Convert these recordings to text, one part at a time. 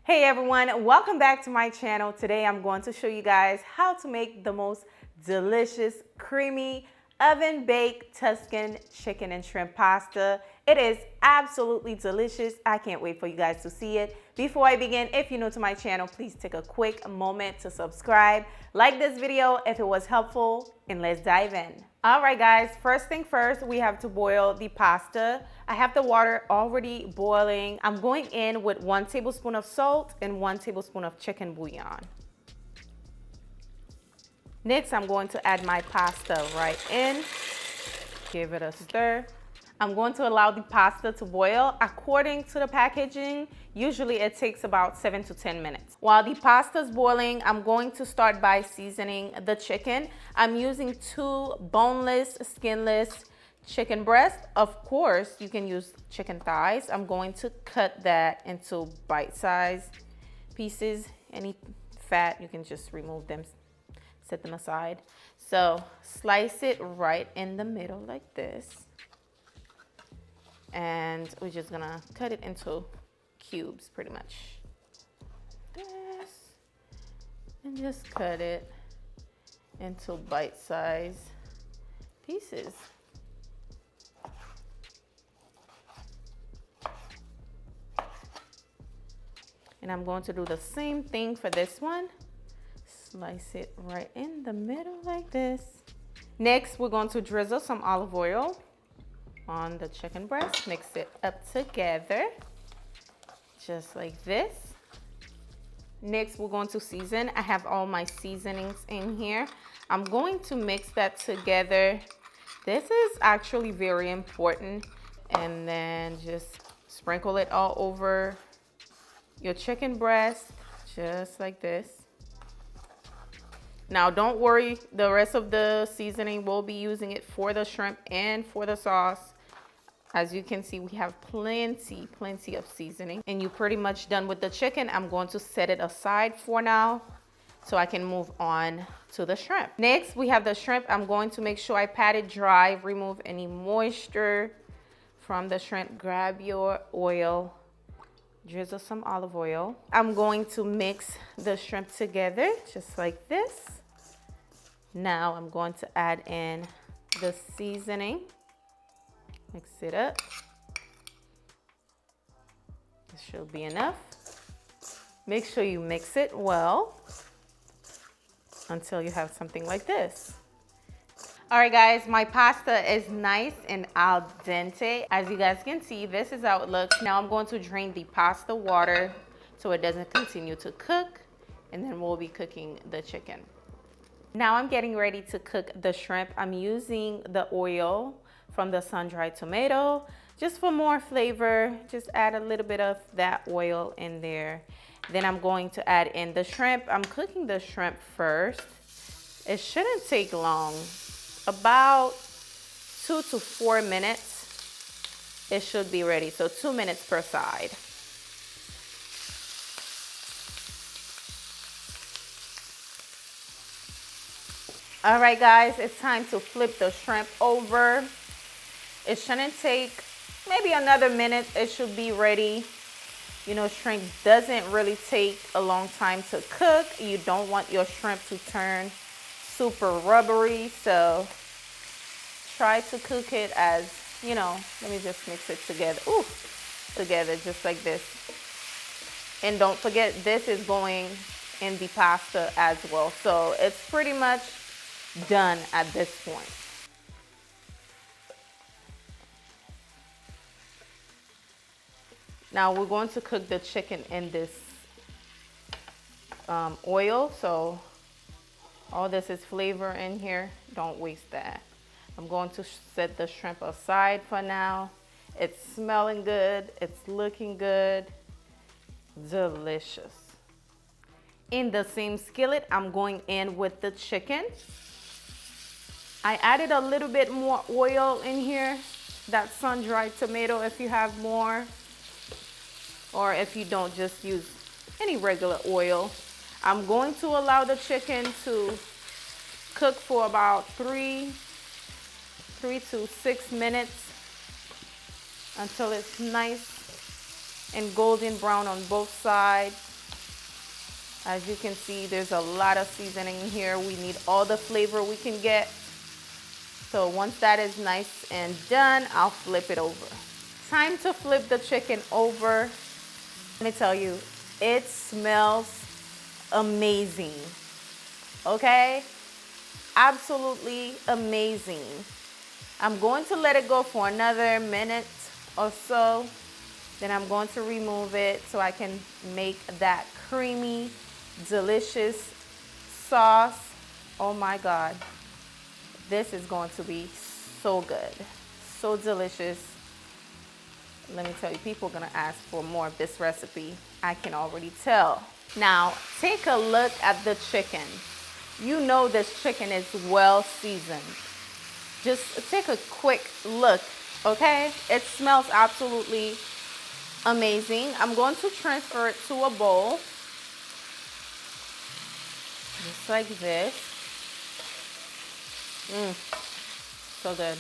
Hey everyone, welcome back to my channel. Today I'm going to show you guys how to make the most delicious, creamy, oven-baked Tuscan chicken and shrimp pasta. It is absolutely delicious. I can't wait for you guys to see it. Before I begin, if you're new to my channel, please take a quick moment to subscribe, like this video if it was helpful, and let's dive in. All right guys, first thing first, we have to boil the pasta. I have the water already boiling. I'm going in with 1 tablespoon of salt and 1 tablespoon of chicken bouillon. Next, I'm going to add my pasta right in. Give it a stir. I'm going to allow the pasta to boil. According to the packaging, usually it takes about 7 to 10 minutes. While the pasta is boiling, I'm going to start by seasoning the chicken. I'm using 2 boneless, skinless chicken breasts. Of course, you can use chicken thighs. I'm going to cut that into bite-sized pieces. Any fat, you can just remove them, set them aside. So slice it right in the middle like this. And we're just gonna cut it into cubes pretty much. This, and just cut it into bite-sized pieces. And I'm going to do the same thing for this one. Slice it right in the middle like this. Next, we're going to drizzle some olive oil on the chicken breast. Mix it up together, just like this. Next, we're going to season. I have all my seasonings in here. I'm going to mix that together. This is actually very important. And then just sprinkle it all over your chicken breast, just like this. Now, don't worry, the rest of the seasoning, we'll be using it for the shrimp and for the sauce. As you can see, we have plenty of seasoning. And you're pretty much done with the chicken. I'm going to set it aside for now so I can move on to the shrimp. Next, we have the shrimp. I'm going to make sure I pat it dry, remove any moisture from the shrimp. Grab your oil, drizzle some olive oil. I'm going to mix the shrimp together just like this. Now I'm going to add in the seasoning. Mix it up. This should be enough. Make sure you mix it well until you have something like this. All right guys, my pasta is nice and al dente. As you guys can see, this is how it looks. Now I'm going to drain the pasta water so it doesn't continue to cook, and then we'll be cooking the chicken. Now I'm getting ready to cook the shrimp. I'm using the oil from the sun-dried tomato just for more flavor. Just add a little bit of that oil in there. Then I'm going to add in the shrimp. I'm cooking the shrimp first. It shouldn't take long, about 2 to 4 minutes. It should be ready, so 2 minutes per side. All right guys, it's time to flip the shrimp over. It shouldn't take maybe another minute. It should be ready. You know, shrimp doesn't really take a long time to cook. You don't want your shrimp to turn super rubbery, so try to cook it as, you know, let me just mix it together. Ooh, together just like this. And don't forget, this is going in the pasta as well. So it's pretty much done at this point. Now we're going to cook the chicken in this oil. So all this is flavor in here. Don't waste that. I'm going to set the shrimp aside for now. It's smelling good. It's looking good. Delicious. In the same skillet, I'm going in with the chicken. I added a little bit more oil in here. That sun-dried tomato if you have more. Or if you don't, just use any regular oil. I'm going to allow the chicken to cook for about 3 to 6 minutes until it's nice and golden brown on both sides. As you can see, there's a lot of seasoning in here. We need all the flavor we can get. So once that is nice and done, I'll flip it over. Time to flip the chicken over. Let me tell you, it smells amazing. Okay? Absolutely amazing. I'm going to let it go for another minute or so. Then I'm going to remove it so I can make that creamy, delicious sauce. Oh my God. This is going to be so good, so delicious. Let me tell you, people are gonna ask for more of this recipe. I can already tell. Now, take a look at the chicken. You know this chicken is well seasoned. Just take a quick look, okay? It smells absolutely amazing. I'm going to transfer it to a bowl. Just like this. So good.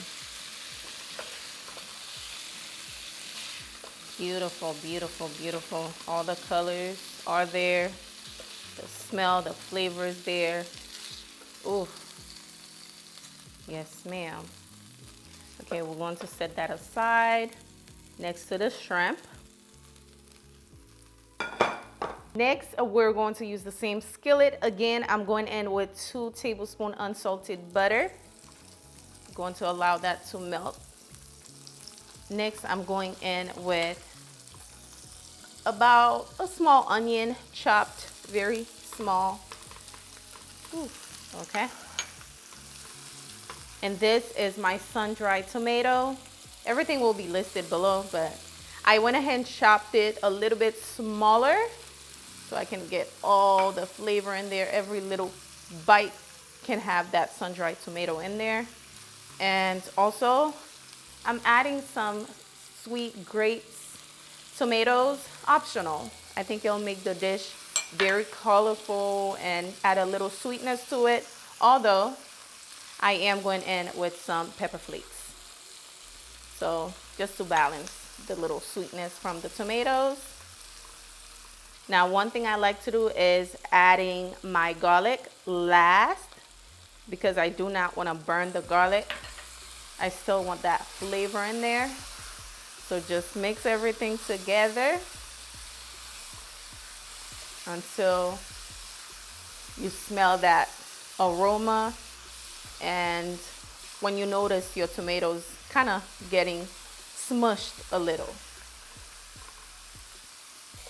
Beautiful, beautiful, beautiful. All the colors are there. The smell, the flavor is there. Ooh. Yes, ma'am. Okay, we're going to set that aside next to the shrimp. Next, we're going to use the same skillet. Again, I'm going in with 2 tablespoons unsalted butter. I'm going to allow that to melt. Next, I'm going in with about a small onion, chopped very small. Ooh, okay. And this is my sun-dried tomato. Everything will be listed below, but I went ahead and chopped it a little bit smaller so I can get all the flavor in there. Every little bite can have that sun-dried tomato in there. And also, I'm adding some sweet grapes, tomatoes, optional. I think it'll make the dish very colorful and add a little sweetness to it. Although, I am going in with some pepper flakes. So, just to balance the little sweetness from the tomatoes. Now, one thing I like to do is adding my garlic last because I do not want to burn the garlic. I still want that flavor in there. So just mix everything together until you smell that aroma, and when you notice your tomatoes kind of getting smushed a little.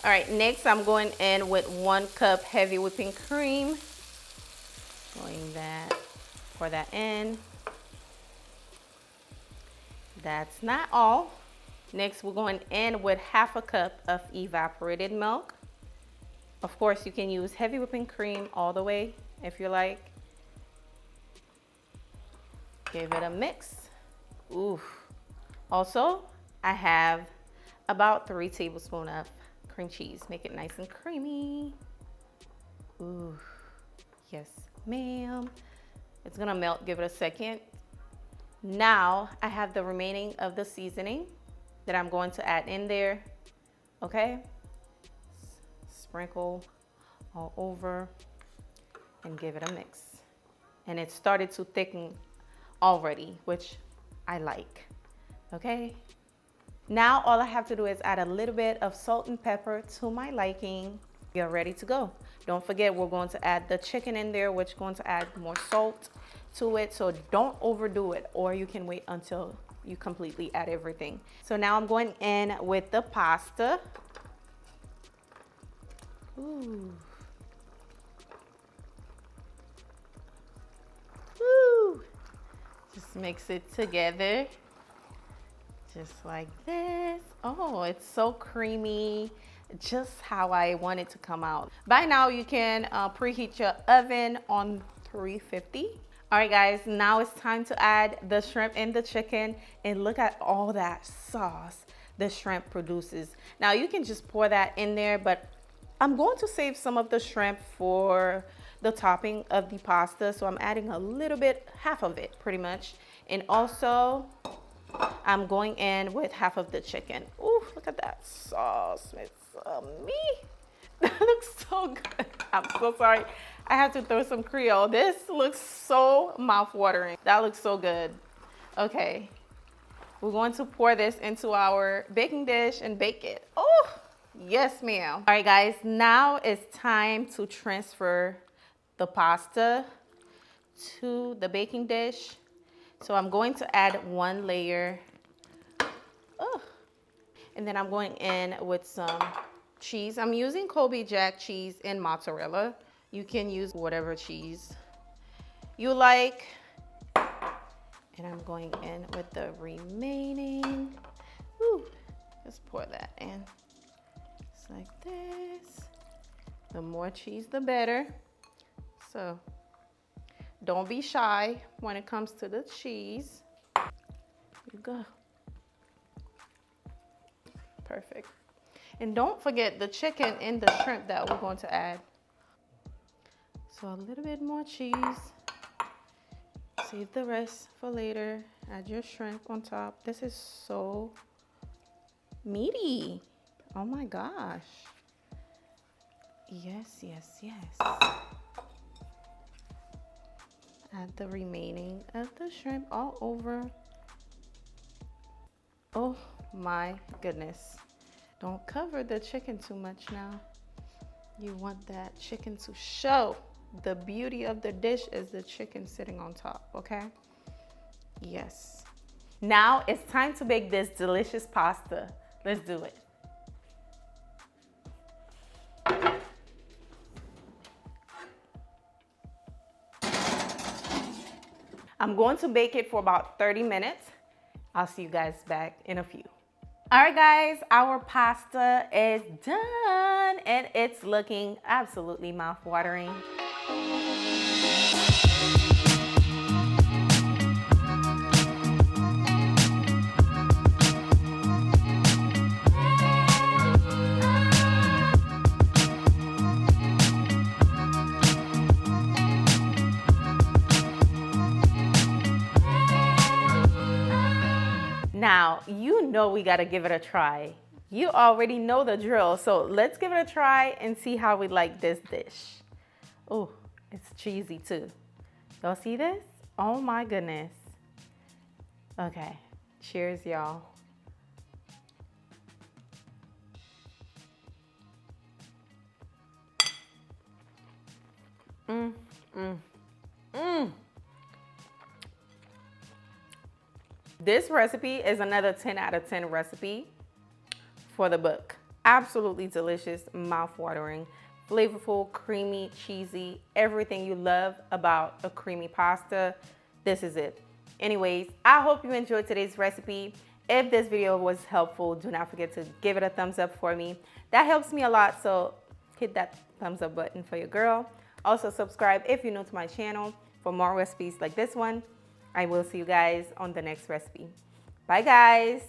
All right, next I'm going in with 1 cup heavy whipping cream. Pour that in. That's not all. Next, we're going in with 1/2 cup of evaporated milk. Of course, you can use heavy whipping cream all the way if you like. Give it a mix. Ooh. Also, I have about 3 tablespoons of cream cheese. Make it nice and creamy. Ooh. Yes, ma'am. It's gonna melt. Give it a second. Now, I have the remaining of the seasoning that I'm going to add in there. Okay? Sprinkle all over and give it a mix. And it started to thicken already, which I like. Okay? Now all I have to do is add a little bit of salt and pepper to my liking. You're ready to go. Don't forget, we're going to add the chicken in there, which is going to add more salt to it. So don't overdo it, or you can wait until you completely add everything. So now I'm going in with the pasta. Ooh. Ooh. Just mix it together. Just like this. Oh, it's so creamy. Just how I want it to come out. By now, you can preheat your oven on 350. All right, guys, now it's time to add the shrimp and the chicken, and look at all that sauce the shrimp produces. Now, you can just pour that in there, but I'm going to save some of the shrimp for the topping of the pasta, so I'm adding a little bit, 1/2 of it pretty much. And also, I'm going in with 1/2 of the chicken. Ooh, look at that sauce. It's me. That looks so good. I'm so sorry. I have to throw some Creole. This looks so mouth-watering. That looks so good. Okay. We're going to pour this into our baking dish and bake it. Oh, yes, ma'am. All right, guys. Now it's time to transfer the pasta to the baking dish. So I'm going to add one layer. Oh. And then I'm going in with some cheese. I'm using Colby Jack cheese and mozzarella. You can use whatever cheese you like. And I'm going in with the remaining. Ooh, let's pour that in. Just like this. The more cheese, the better. So don't be shy when it comes to the cheese. Here you go. Perfect. And don't forget the chicken and the shrimp that we're going to add. So a little bit more cheese. Save the rest for later. Add your shrimp on top. This is so meaty. Oh my gosh. Yes, yes, yes. Add the remaining of the shrimp all over. Oh my goodness. Don't cover the chicken too much now. You want that chicken to show. The beauty of the dish is the chicken sitting on top, okay? Yes. Now it's time to bake this delicious pasta. Let's do it. I'm going to bake it for about 30 minutes. I'll see you guys back in a few. All right, guys, our pasta is done and it's looking absolutely mouth-watering. Now, you know we gotta give it a try. You already know the drill, so let's give it a try and see how we like this dish. Oh, it's cheesy too. Y'all see this? Oh my goodness. Okay, cheers, y'all. This recipe is another 10 out of 10 recipe for the book. Absolutely delicious, mouth-watering, flavorful, creamy, cheesy, everything you love about a creamy pasta. This is it. Anyways, I hope you enjoyed today's recipe. If this video was helpful, do not forget to give it a thumbs up for me. That helps me a lot, so hit that thumbs up button for your girl. Also subscribe if you're new to my channel for more recipes like this one. I will see you guys on the next recipe. Bye, guys.